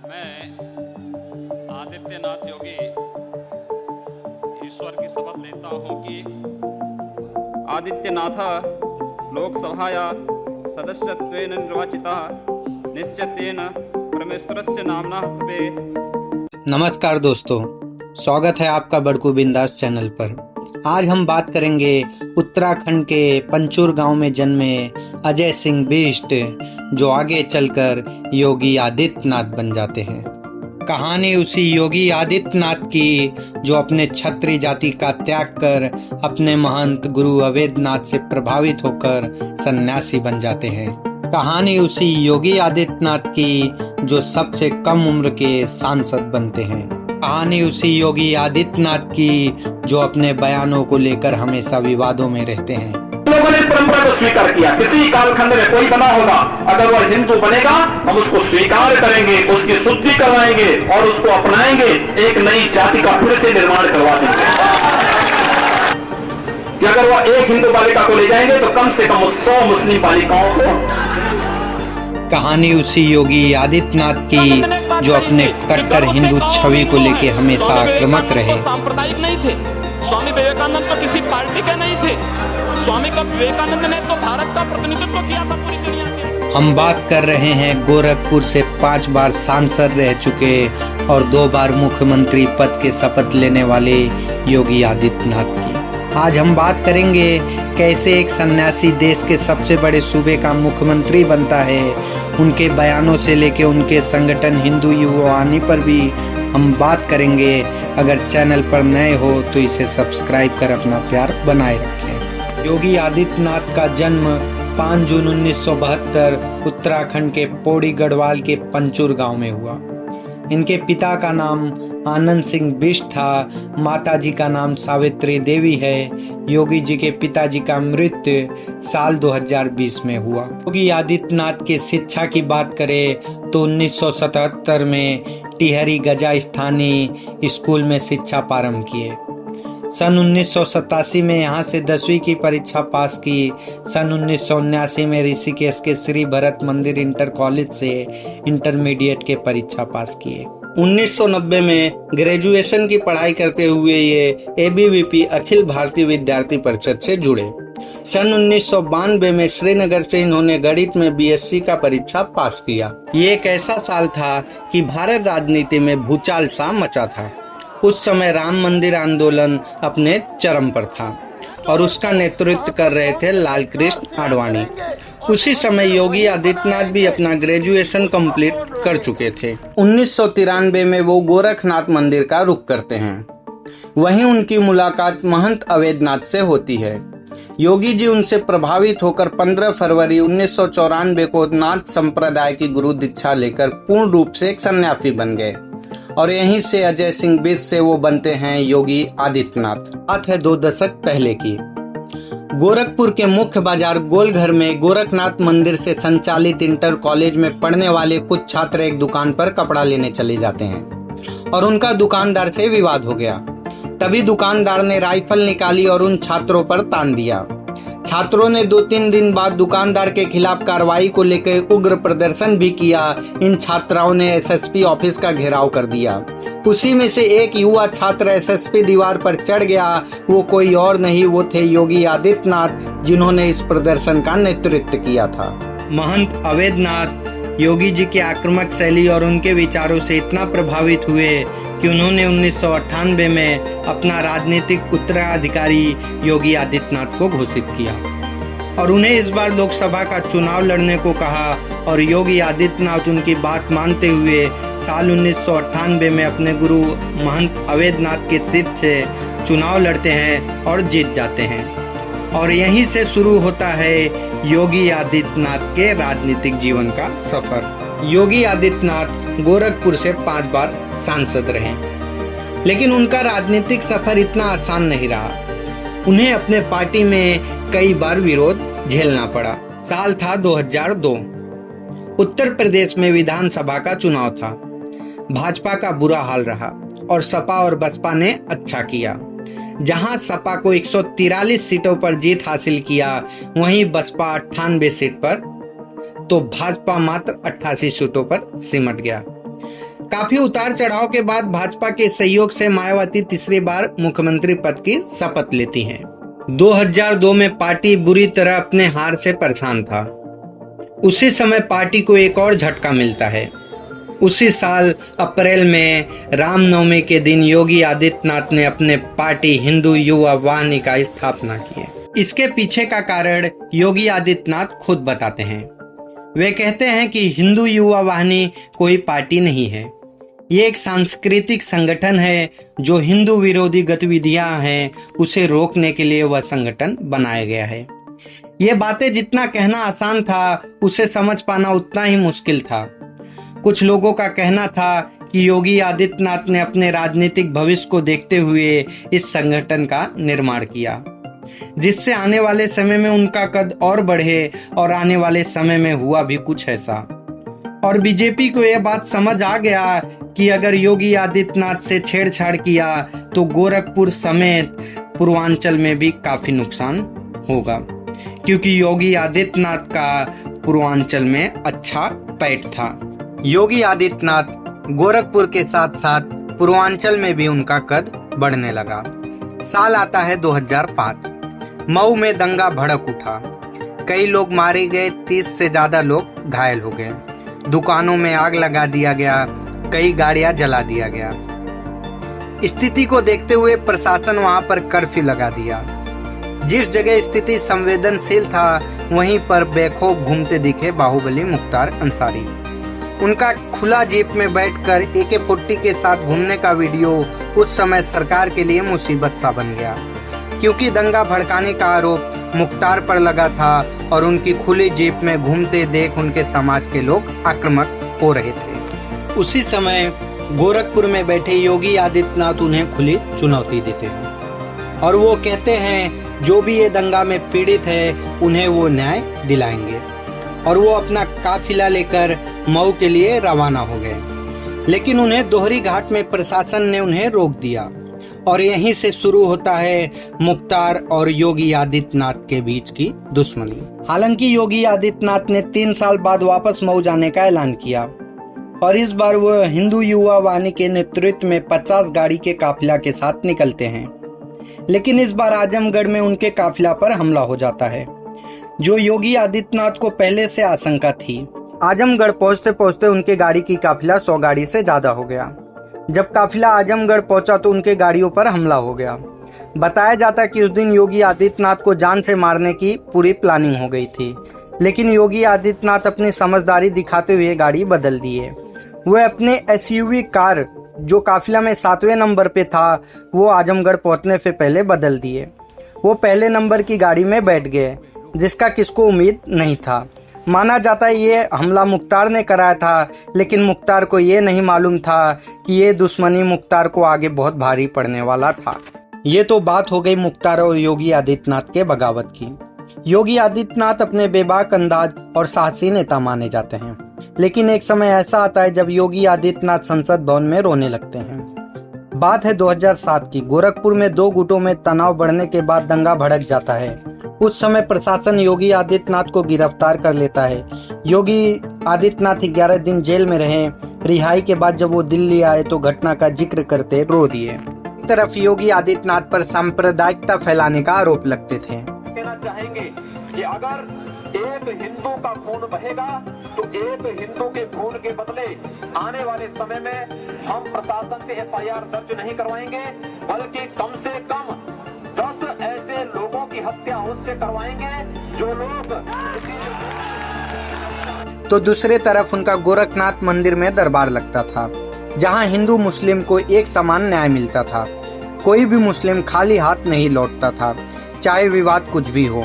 मैं आदित्यनाथ योगी ईश्वर की शपथ लेता हूं कि आदित्यनाथ लोकसभाया सदस्यत्वेन निर्वाचितः निश्चितेन परमेश्वरस्य नाम्ना स्वे। नमस्कार दोस्तों, स्वागत है आपका बड़कू बिंदास चैनल पर। आज हम बात करेंगे उत्तराखंड के पंचूर गांव में जन्मे अजय सिंह बिष्ट, जो आगे चलकर योगी आदित्यनाथ बन जाते हैं। कहानी उसी योगी आदित्यनाथ की जो अपने क्षत्रिय जाति का त्याग कर अपने महंत गुरु अवैधनाथ से प्रभावित होकर सन्यासी बन जाते हैं। कहानी उसी योगी आदित्यनाथ की जो सबसे कम उम्र के सांसद बनते हैं। कहानी उसी योगी आदित्यनाथ की जो अपने बयानों को लेकर हमेशा विवादों में रहते हैं। लोगों ने परंपरा को स्वीकार किया। किसी कालखंड में कोई बना होगा, अगर वह हिंदू बनेगा हम उसको स्वीकार करेंगे, उसकी शुद्धि करवाएंगे और उसको अपनाएंगे, एक नई जाति का फिर से निर्माण करवा देंगे। कि अगर वह एक हिंदू बालिका को ले जाएंगे तो कम से कम 100 मुस्लिम बालिकाओं को। कहानी उसी योगी आदित्यनाथ की जो अपने कट्टर हिंदू छवि को लेकर हमेशा आक्रामक रहे। सांप्रदायिक नहीं थे। स्वामी विवेकानंद तो किसी पार्टी के नहीं थे। स्वामी विवेकानंद ने तो भारत का प्रतिनिधित्व किया था पूरी दुनिया में। हम बात कर रहे हैं गोरखपुर से 5 बार सांसद रह चुके और 2 बार मुख्यमंत्री पद के शपथ लेने वाले योगी आदित्यनाथ की। आज हम बात करेंगे कैसे एक सन्यासी देश के सबसे बड़े सूबे का मुख्यमंत्री बनता है। उनके बयानों से लेकर उनके संगठन हिंदू युवावाणी पर भी हम बात करेंगे। अगर चैनल पर नए हो तो इसे सब्सक्राइब कर अपना प्यार बनाए रखें। योगी आदित्यनाथ का जन्म 5 जून 1972 उत्तराखंड के पौड़ी गढ़वाल के पंचूर गांव में हुआ। इनके पिता का नाम आनंद सिंह बिष्ट था, माताजी का नाम सावित्री देवी है। योगी जी के पिताजी का मृत्यु साल 2020 में हुआ। योगी आदित्यनाथ के शिक्षा की बात करें तो 1977 में टिहरी गजा स्थानीय स्कूल में शिक्षा प्रारंभ किए। सन 1987 में यहाँ से 10वीं की परीक्षा पास की। सन 1979 में ऋषिकेश के श्री भरत मंदिर इंटर कॉलेज से इंटरमीडिएट के परीक्षा पास किए। 1990 में ग्रेजुएशन की पढ़ाई करते हुए ये ABVP अखिल भारतीय विद्यार्थी परिषद से जुड़े। सन 1992 में श्रीनगर से इन्होंने गणित में BSc का परीक्षा पास किया। ये एक ऐसा साल था कि भारत राजनीति में भूचाल सा मचा था। उस समय राम मंदिर आंदोलन अपने चरम पर था और उसका नेतृत्व कर रहे थे लाल कृष्ण आडवाणी। उसी समय योगी आदित्यनाथ भी अपना ग्रेजुएशन कंप्लीट कर चुके थे। 1993 में वो गोरखनाथ मंदिर का रुख करते हैं। वहीं उनकी मुलाकात महंत अवैधनाथ से होती है। योगी जी उनसे प्रभावित होकर 15 फरवरी 1994 को नाथ संप्रदाय की गुरु दीक्षा लेकर पूर्ण रूप से एक सन्यासी बन गए और यहीं से अजय सिंह बिष्ट से वो बनते हैं योगी आदित्यनाथ। बात है 2 दशक पहले की। गोरखपुर के मुख्य बाजार गोलघर में गोरखनाथ मंदिर से संचालित इंटर कॉलेज में पढ़ने वाले कुछ छात्र एक दुकान पर कपड़ा लेने चले जाते हैं और उनका दुकानदार से विवाद हो गया। तभी दुकानदार ने राइफल निकाली और उन छात्रों पर तान दिया। छात्रों ने 2-3 दिन बाद दुकानदार के खिलाफ कार्रवाई को लेकर उग्र प्रदर्शन भी किया। इन छात्राओं ने SSP ऑफिस का घेराव कर दिया। उसी में से एक युवा छात्र SSP दीवार पर चढ़ गया। वो कोई और नहीं, वो थे योगी आदित्यनाथ, जिन्होंने इस प्रदर्शन का नेतृत्व किया था। महंत अवैधनाथ योगी जी की आक्रामक शैली और उनके विचारों से इतना प्रभावित हुए कि उन्होंने 1998 में अपना राजनीतिक उत्तराधिकारी योगी आदित्यनाथ को घोषित किया और उन्हें इस बार लोकसभा का चुनाव लड़ने को कहा और योगी आदित्यनाथ उनकी बात मानते हुए साल 1998 में अपने गुरु महंत अवैधनाथ के सीट से चुनाव लड़ते हैं और जीत जाते हैं। और यहीं से शुरू होता है योगी आदित्यनाथ के राजनीतिक जीवन का सफर। योगी आदित्यनाथ गोरखपुर से 5 बार सांसद रहे, लेकिन उनका राजनीतिक सफर इतना आसान नहीं रहा। उन्हें अपने पार्टी में कई बार विरोध झेलना पड़ा। साल था 2002। उत्तर प्रदेश में विधानसभा का चुनाव था। भाजपा का बुरा हाल रहा और सपा और बसपा ने अच्छा किया। जहां सपा को 143 सीटों पर जीत हासिल किया, वहीं बसपा 98 सीट पर तो भाजपा मात्र 88 सीटों पर सिमट गया। काफी उतार चढ़ाव के बाद भाजपा के सहयोग से मायावती तीसरी बार मुख्यमंत्री पद की शपथ लेती हैं। 2002 में पार्टी बुरी तरह अपने हार से परेशान था। उसी समय पार्टी को एक और झटका मिलता है। उसी साल अप्रैल में रामनवमी के दिन योगी आदित्यनाथ ने अपने पार्टी हिंदू युवा वाहिनी का स्थापना की है। इसके पीछे का कारण योगी आदित्यनाथ खुद बताते हैं। वे कहते हैं कि हिंदू युवा वाहिनी कोई पार्टी नहीं है, ये एक सांस्कृतिक संगठन है जो हिंदू विरोधी गतिविधियां हैं उसे रोकने के लिए वह संगठन बनाया गया है। ये बातें जितना कहना आसान था, उसे समझ पाना उतना ही मुश्किल था। कुछ लोगों का कहना था कि योगी आदित्यनाथ ने अपने राजनीतिक भविष्य को देखते हुए इस संगठन का निर्माण किया, जिससे आने वाले समय में उनका कद और बढ़े, और आने वाले समय में हुआ भी कुछ ऐसा। और बीजेपी को यह बात समझ आ गया कि अगर योगी आदित्यनाथ से छेड़छाड़ किया तो गोरखपुर समेत पूर्वांचल में भी काफी नुकसान होगा, क्योंकि योगी आदित्यनाथ का पूर्वांचल में अच्छा पैठ था। योगी आदित्यनाथ गोरखपुर के साथ साथ पूर्वांचल में भी उनका कद बढ़ने लगा। साल आता है 2005। मऊ में दंगा भड़क उठा, कई लोग मारे गए, 30 से ज्यादा लोग घायल हो गए, दुकानों में आग लगा दिया गया, कई गाड़ियां जला दिया गया। स्थिति को देखते हुए प्रशासन वहां पर कर्फ्यू लगा दिया। जिस जगह स्थिति संवेदनशील था वहीं पर बेखौफ घूमते दिखे बाहुबली मुख्तार अंसारी। उनका खुला जीप में बैठकर AK-40 के साथ घूमने का वीडियो उस समय सरकार के लिए मुसीबत सा बन गया, क्योंकि दंगा भड़काने का आरोप मुख्तार पर लगा था और उनकी खुली जीप में घूमते देख उनके समाज के लोग आक्रामक हो रहे थे। उसी समय गोरखपुर में बैठे योगी आदित्यनाथ उन्हें खुली चुनौती देते हैं और वो कहते हैं जो भी ये दंगा में पीड़ित है उन्हें वो न्याय दिलाएंगे, और वो अपना काफिला लेकर मऊ के लिए रवाना हो गए। लेकिन उन्हें दोहरी घाट में प्रशासन ने उन्हें रोक दिया और यहीं से शुरू होता है मुख्तार और योगी आदित्यनाथ के बीच की दुश्मनी। हालांकि योगी आदित्यनाथ ने 3 साल बाद वापस मऊ जाने का ऐलान किया और इस बार वह हिंदू युवा वाहिनी के नेतृत्व में 50 गाड़ी के काफिला के साथ निकलते हैं। लेकिन इस बार आजमगढ़ में उनके काफिला पर हमला हो जाता है, जो योगी आदित्यनाथ को पहले से आशंका थी। आजमगढ़ पहुंचते पहुंचते उनके गाड़ी की काफिला 100 गाड़ी से ज्यादा हो गया। जब काफिला आजमगढ़ पहुंचा तो उनके गाड़ियों पर हमला हो गया। बताया जाता कि उस दिन योगी आदित्यनाथ को जान से मारने की पूरी प्लानिंग हो गई थी, लेकिन योगी आदित्यनाथ अपनी समझदारी दिखाते हुए गाड़ी बदल दिए। वह अपने SUV कार जो काफिला में 7वें नंबर पे था वो आजमगढ़ पहुंचने से पहले बदल दिए। वो पहले नंबर की गाड़ी में बैठ गए, जिसका किसको उम्मीद नहीं था। माना जाता है ये हमला मुख्तार ने कराया था, लेकिन मुख्तार को ये नहीं मालूम था कि ये दुश्मनी मुख्तार को आगे बहुत भारी पड़ने वाला था। ये तो बात हो गई मुख्तार और योगी आदित्यनाथ के बगावत की। योगी आदित्यनाथ अपने बेबाक अंदाज और साहसी नेता माने जाते हैं, लेकिन एक समय ऐसा आता है जब योगी आदित्यनाथ संसद भवन में रोने लगते हैं। बात है 2007 की। गोरखपुर में 2 गुटों में तनाव बढ़ने के बाद दंगा भड़क जाता है। उस समय प्रशासन योगी आदित्यनाथ को गिरफ्तार कर लेता है। योगी आदित्यनाथ 11 दिन जेल में रहे। रिहाई के बाद जब वो दिल्ली आए तो घटना का जिक्र करते रो दिए। एक तरफ योगी आदित्यनाथ पर सांप्रदायिकता फैलाने का आरोप लगते थे। कहना चाहेंगे कि अगर एक हिंदू का खून बहेगा तो एक हिंदू के खून के बदले आने वाले समय में हम प्रशासन से FIR दर्ज नहीं करवाएंगे, बल्कि कम से कम 10 ऐसे लोगों की हत्या उससे करवाएंगे जो लोग। तो दूसरे तरफ उनका गोरखनाथ मंदिर में दरबार लगता था, जहां हिंदू मुस्लिम को एक समान न्याय मिलता था। कोई भी मुस्लिम खाली हाथ नहीं लौटता था, चाहे विवाद कुछ भी हो,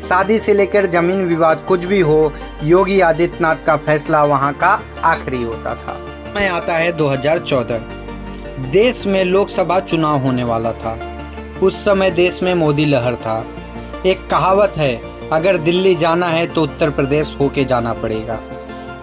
शादी से लेकर जमीन विवाद कुछ भी हो, योगी आदित्यनाथ का फैसला वहां का आखिरी होता था। मैं आता है 2014। देश में लोकसभा चुनाव होने वाला था। उस समय देश में मोदी लहर था। एक कहावत है, अगर दिल्ली जाना है तो उत्तर प्रदेश होके जाना पड़ेगा।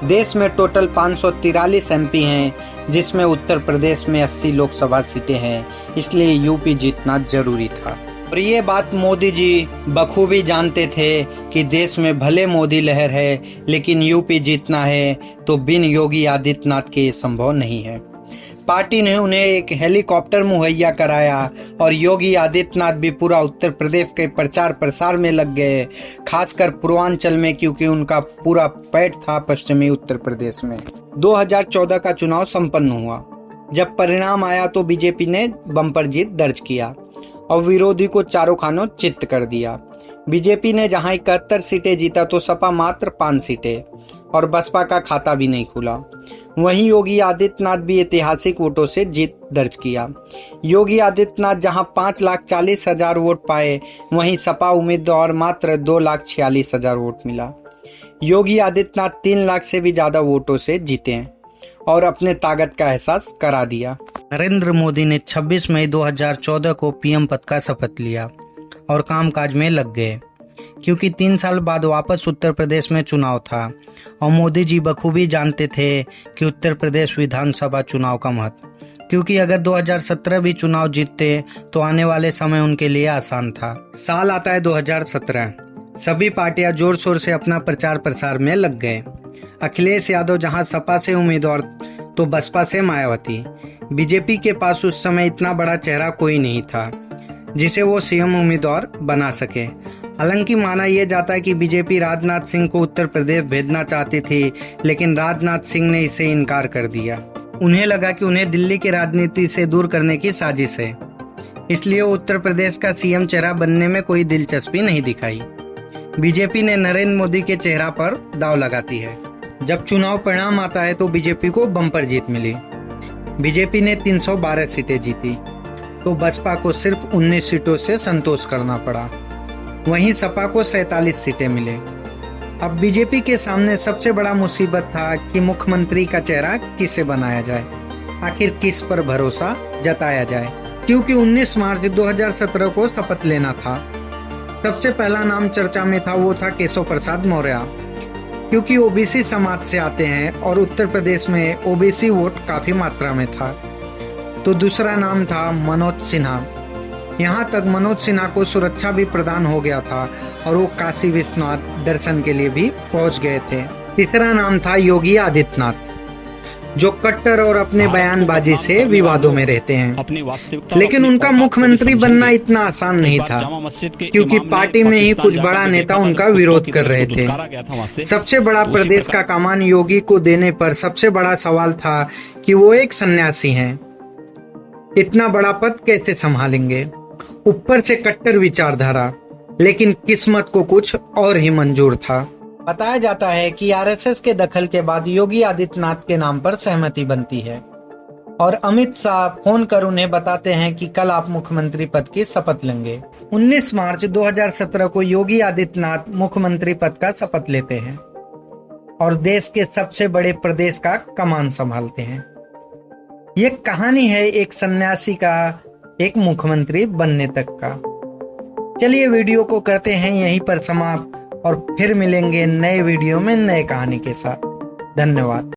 देश में टोटल 543 MP हैं, जिसमें उत्तर प्रदेश में 80 लोकसभा सीटें हैं, इसलिए यूपी जीतना जरूरी था। और ये बात मोदी जी बखूबी जानते थे कि देश में भले मोदी लहर है, लेकिन यूपी जीतना है तो बिन योगी आदित्यनाथ के ये संभव नहीं है। पार्टी ने उन्हें एक हेलीकॉप्टर मुहैया कराया और योगी आदित्यनाथ भी पूरा उत्तर प्रदेश के प्रचार प्रसार में लग गए, खासकर पूर्वांचल में, क्योंकि उनका पूरा पैठ था पश्चिमी उत्तर प्रदेश में। 2014 का चुनाव संपन्न हुआ। जब परिणाम आया तो बीजेपी ने बम्पर जीत दर्ज किया और विरोधी को चारों खानों चित्त कर दिया। बीजेपी ने जहां 71 सीटें जीता तो सपा मात्र 5 सीटें और बसपा का खाता भी नहीं खुला। वहीं योगी आदित्यनाथ भी ऐतिहासिक वोटों से जीत दर्ज किया। योगी आदित्यनाथ जहां 5,40,000 वोट पाए, वहीं सपा उम्मीदवार मात्र 2,46,000 वोट मिला। योगी आदित्यनाथ 3 लाख से भी ज्यादा वोटों से जीते हैं और अपने ताकत का एहसास करा दिया। नरेंद्र मोदी ने 26 मई 2014 को पीएम पद का शपथ लिया और कामकाज में लग गए, क्योंकि 3 साल बाद वापस उत्तर प्रदेश में चुनाव था और मोदी जी बखूबी जानते थे कि उत्तर प्रदेश विधानसभा चुनाव का महत्व, क्योंकि अगर 2017 भी चुनाव जीतते तो आने वाले समय उनके लिए आसान था। साल आता है 2017। सभी पार्टियां जोर शोर से अपना प्रचार प्रसार में लग गए। अखिलेश यादव जहां सपा से उम्मीदवार तो बसपा से मायावती। बीजेपी के पास उस समय इतना बड़ा चेहरा कोई नहीं था जिसे वो सीएम उम्मीदवार बना सके। हालांकि माना यह जाता है कि बीजेपी राजनाथ सिंह को उत्तर प्रदेश भेजना चाहती थी, लेकिन राजनाथ सिंह ने इसे इनकार कर दिया। उन्हें लगा कि उन्हें दिल्ली की राजनीति से दूर करने की साजिश है, इसलिए उत्तर प्रदेश का सीएम चेहरा बनने में कोई दिलचस्पी नहीं दिखाई। बीजेपी ने नरेंद्र मोदी के चेहरा पर दांव लगाती है। जब चुनाव परिणाम आता है तो बीजेपी को बम्पर जीत मिली। बीजेपी ने 312 सीटें जीती तो बसपा को सिर्फ 19 सीटों से संतोष करना पड़ा। वहीं सपा को 47 सीटें मिले। अब बीजेपी के सामने सबसे बड़ा मुसीबत था कि मुख्यमंत्री का चेहरा किसे बनाया जाए, आखिर किस पर भरोसा जताया जाए, क्योंकि 19 मार्च 2017 को शपथ लेना था। सबसे पहला नाम चर्चा में था, वो था केशव प्रसाद मौर्य, क्योंकि ओबीसी समाज से आते हैं और उत्तर प्रदेश में ओबीसी वोट काफी मात्रा में था। तो दूसरा नाम था मनोज सिन्हा। यहाँ तक मनोज सिन्हा को सुरक्षा भी प्रदान हो गया था और वो काशी विश्वनाथ दर्शन के लिए भी पहुंच गए थे। तीसरा नाम था योगी आदित्यनाथ, जो कट्टर और अपने बयानबाजी से विवादों में रहते हैं। लेकिन उनका मुख्यमंत्री बनना इतना आसान नहीं था, क्योंकि पार्टी में ही कुछ बड़ा नेता उनका विरोध कर रहे थे। सबसे बड़ा प्रदेश का कमान योगी को देने पर सबसे बड़ा सवाल था कि वो एक सन्यासी हैं, इतना बड़ा पद कैसे संभालेंगे। ऊपर से कट्टर विचारधारा, लेकिन किस्मत को कुछ और ही मंजूर था। बताया जाता है कि आरएसएस के दखल के बाद योगी आदित्यनाथ के नाम पर सहमति बनती है और अमित शाह फोन कर उन्हें बताते हैं कि कल आप मुख्यमंत्री पद की शपथ लेंगे। 19 मार्च 2017 को योगी आदित्यनाथ मुख्यमंत्री पद का शपथ लेते हैं और देश के सबसे बड़े प्रदेश का कमान संभालते हैं। ये कहानी है एक सन्यासी का एक मुख्यमंत्री बनने तक का। चलिए वीडियो को करते हैं यहीं पर समाप्त और फिर मिलेंगे नए वीडियो में नए कहानी के साथ। धन्यवाद।